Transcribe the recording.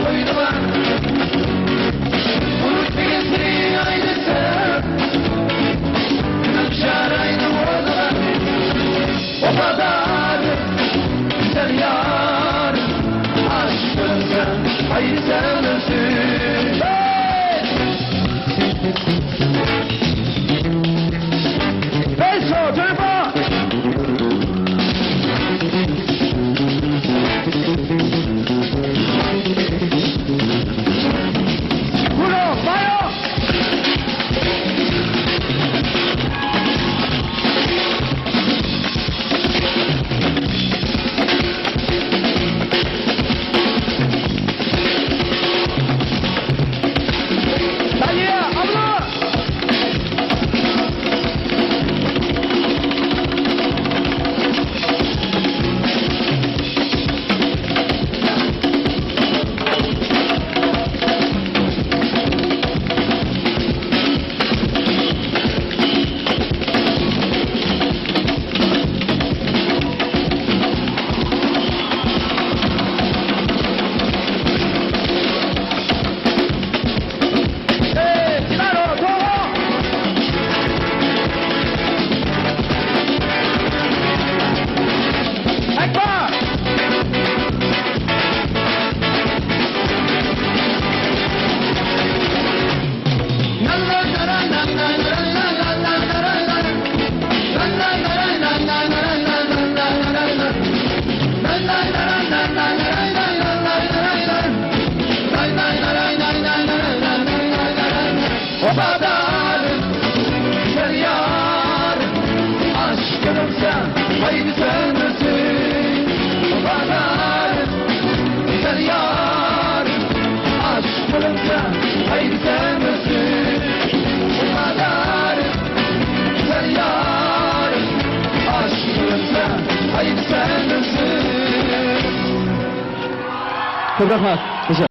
koydular. Unut bilgisini aynı sen. Nakşar aynı oradalar. O kadar güzel yar. Aşkım sen, hayır sen ölsün. Beso, turbo! Uno, mayo! Talia, habla! O kadar güzel yar, aşkım sen, haydi sen ölsün. O kadar güzel yar, aşkım sen, haydi sen ölsün. O kadar güzel yar, aşkım sen, haydi sen ölsün. Fotoğraf, teşekkür.